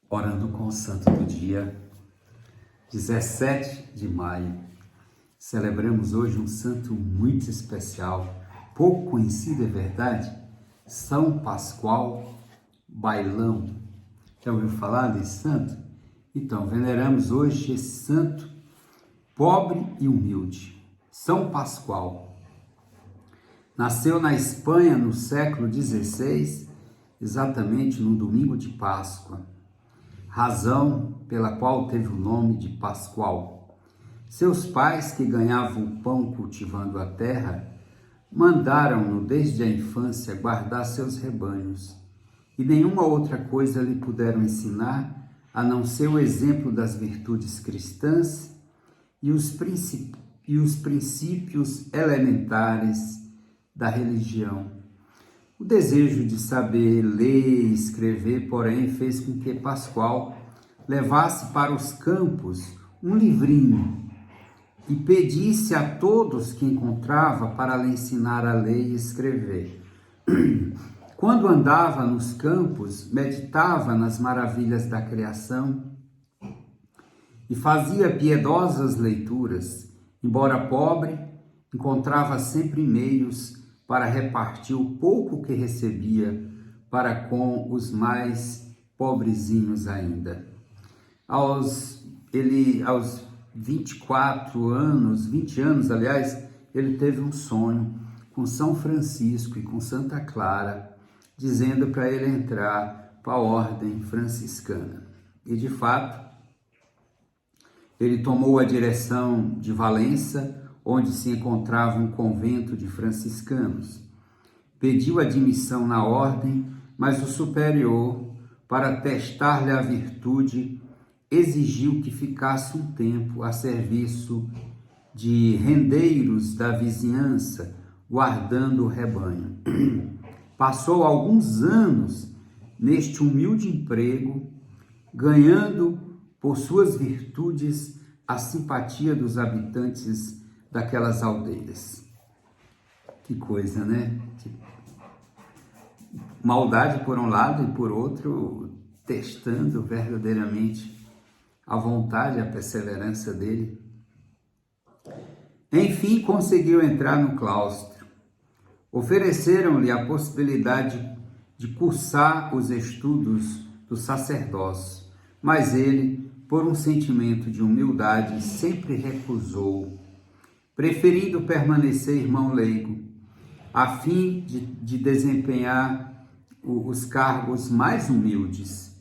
Orando com o Santo do dia, 17 de maio. Celebramos hoje um santo muito especial, pouco conhecido, é verdade? São Pascoal Bailão. Já ouviu falar desse santo? Então, veneramos hoje esse santo pobre e humilde, São Pascoal. Nasceu na Espanha no século XVI, exatamente no domingo de Páscoa, razão pela qual teve o nome de Pascoal. Seus pais, que ganhavam o pão cultivando a terra, mandaram-no desde a infância guardar seus rebanhos, e nenhuma outra coisa lhe puderam ensinar a não ser o exemplo das virtudes cristãs e os princípios elementares da religião. O desejo de saber ler e escrever, porém, fez com que Pascoal levasse para os campos um livrinho e pedisse a todos que encontrava para lhe ensinar a ler e escrever. Quando andava nos campos, meditava nas maravilhas da criação e fazia piedosas leituras. Embora pobre, encontrava sempre meios para repartir o pouco que recebia para com os mais pobrezinhos ainda. Aos 20 anos, ele teve um sonho com São Francisco e com Santa Clara, dizendo para ele entrar para a ordem franciscana. E, de fato, ele tomou a direção de Valença, onde se encontrava um convento de franciscanos. Pediu admissão na ordem, mas o superior, para testar-lhe a virtude, exigiu que ficasse um tempo a serviço de rendeiros da vizinhança, guardando o rebanho. Passou alguns anos neste humilde emprego, ganhando por suas virtudes a simpatia dos habitantes daquelas aldeias. Que coisa, né? Maldade por um lado e por outro, testando verdadeiramente a vontade e a perseverança dele. Enfim, conseguiu entrar no claustro. Ofereceram-lhe a possibilidade de cursar os estudos do sacerdócio, mas ele, por um sentimento de humildade, sempre recusou, preferindo permanecer irmão leigo, a fim de desempenhar os cargos mais humildes.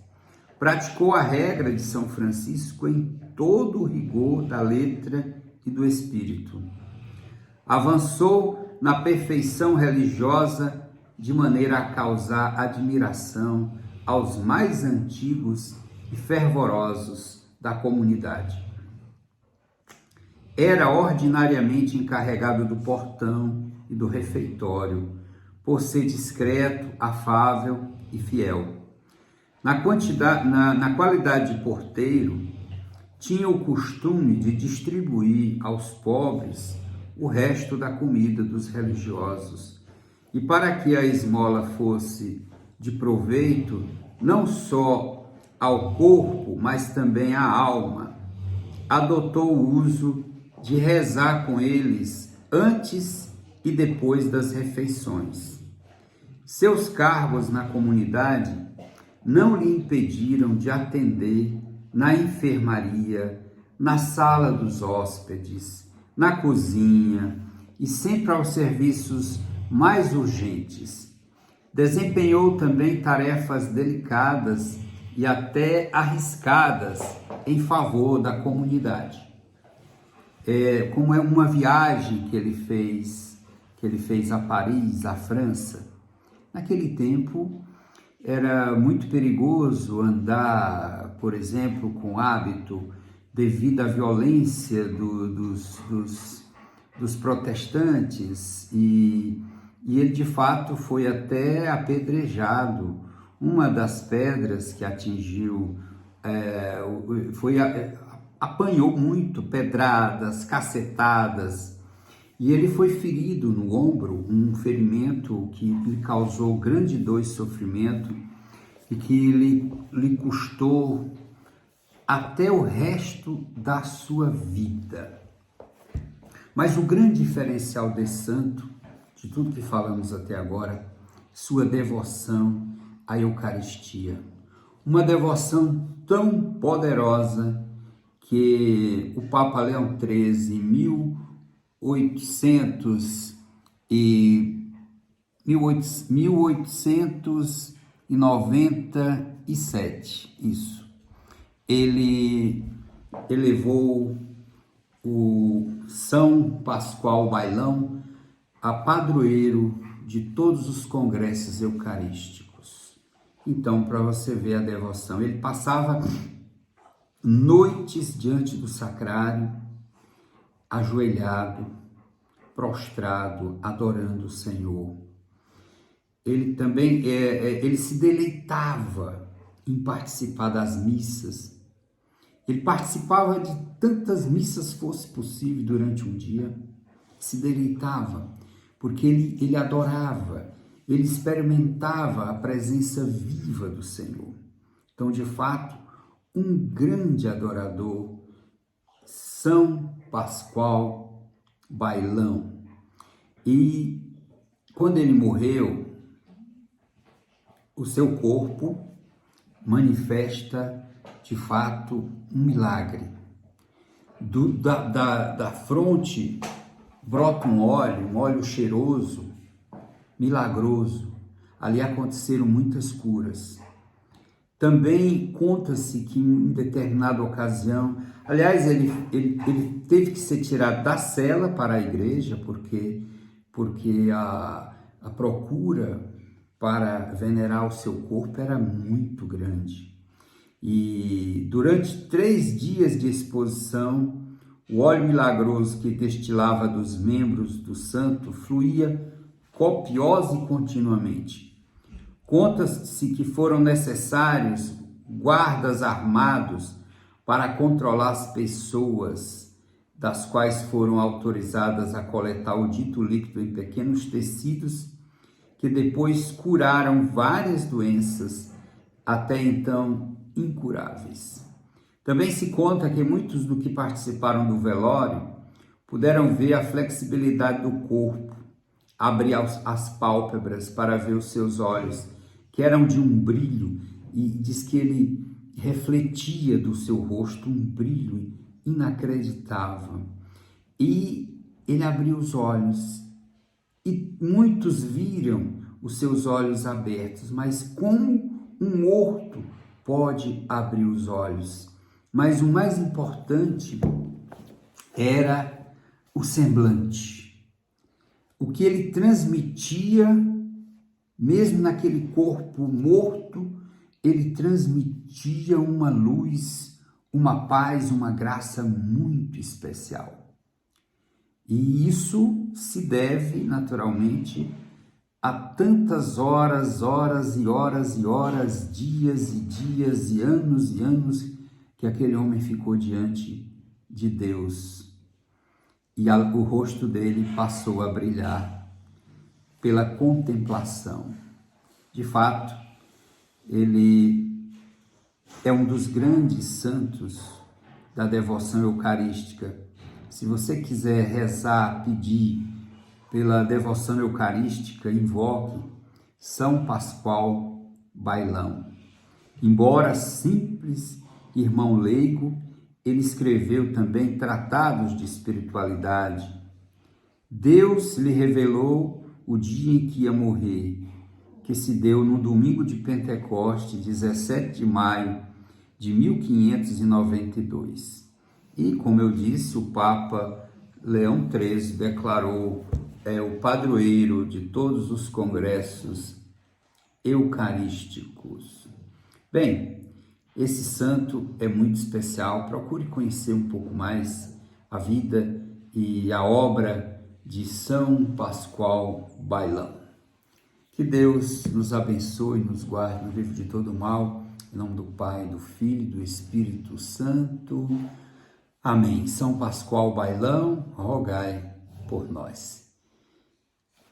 Praticou a regra de São Francisco em todo o rigor da letra e do espírito. Avançou na perfeição religiosa de maneira a causar admiração aos mais antigos e fervorosos da comunidade. Era ordinariamente encarregado do portão e do refeitório, por ser discreto, afável e fiel. Na qualidade de porteiro, tinha o costume de distribuir aos pobres o resto da comida dos religiosos. E para que a esmola fosse de proveito, não só ao corpo, mas também à alma, adotou o uso de rezar com eles antes e depois das refeições. Seus cargos na comunidade não lhe impediram de atender na enfermaria, na sala dos hóspedes, na cozinha e sempre aos serviços mais urgentes. Desempenhou também tarefas delicadas e até arriscadas em favor da comunidade. Como é uma viagem que ele fez a Paris, à França. Naquele tempo era muito perigoso andar, por exemplo, com hábito, devido à violência dos protestantes, e ele de fato foi até apedrejado. Uma das pedras que atingiu, apanhou muito, pedradas, cacetadas, e ele foi ferido no ombro, um ferimento que lhe causou grande dor e sofrimento, e e que lhe custou até o resto da sua vida. Mas o grande diferencial desse santo, de tudo que falamos até agora, sua devoção à Eucaristia. Uma devoção tão poderosa que o Papa Leão XIII, em 1897, ele elevou o São Pascoal Bailão a padroeiro de todos os congressos eucarísticos. Então, para você ver a devoção, ele passava noites diante do sacrário, ajoelhado, prostrado, adorando o Senhor. Ele também ele se deleitava em participar das missas. Ele participava de tantas missas fosse possível durante um dia, se deleitava, porque ele adorava, ele experimentava a presença viva do Senhor. Então, de fato, um grande adorador, São Pascoal Bailão. E quando ele morreu, o seu corpo manifesta, de fato, um milagre. Da fronte brota um óleo cheiroso, milagroso. Ali aconteceram muitas curas. Também conta-se que em determinada ocasião, aliás, ele teve que ser tirado da cela para a igreja, porque a procura para venerar o seu corpo era muito grande. E durante 3 dias de exposição, o óleo milagroso que destilava dos membros do santo fluía copiosa e continuamente. Conta-se que foram necessários guardas armados para controlar as pessoas, das quais foram autorizadas a coletar o dito líquido em pequenos tecidos, que depois curaram várias doenças, até então incuráveis. Também se conta que muitos do que participaram do velório puderam ver a flexibilidade do corpo, abrir as pálpebras para ver os seus olhos, que eram de um brilho, e diz que ele refletia do seu rosto um brilho inacreditável. E ele abriu os olhos, e muitos viram os seus olhos abertos, mas como um morto pode abrir os olhos? Mas o mais importante era o semblante. O que ele transmitia, mesmo naquele corpo morto, ele transmitia uma luz, uma paz, uma graça muito especial. E isso se deve, naturalmente, a tantas horas e horas, dias e dias e anos que aquele homem ficou diante de Deus. E o rosto dele passou a brilhar pela contemplação. De fato, ele é um dos grandes santos da devoção eucarística. Se você quiser rezar, pedir pela devoção eucarística, invoque São Pascoal Bailão. Embora simples irmão leigo, ele escreveu também tratados de espiritualidade. Deus lhe revelou o dia em que ia morrer, que se deu no domingo de Pentecoste, 17 de maio de 1592. E, como eu disse, o Papa Leão XIII declarou o padroeiro de todos os congressos eucarísticos. Bem, esse santo é muito especial. Procure conhecer um pouco mais a vida e a obra de São Pascoal Bailão. Que Deus nos abençoe e nos guarde, nos livre de todo mal. Em nome do Pai, do Filho e do Espírito Santo. Amém. São Pascoal Bailão, rogai por nós.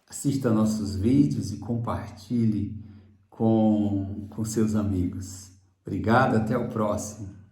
Assista nossos vídeos e compartilhe com seus amigos. Obrigado, até o próximo.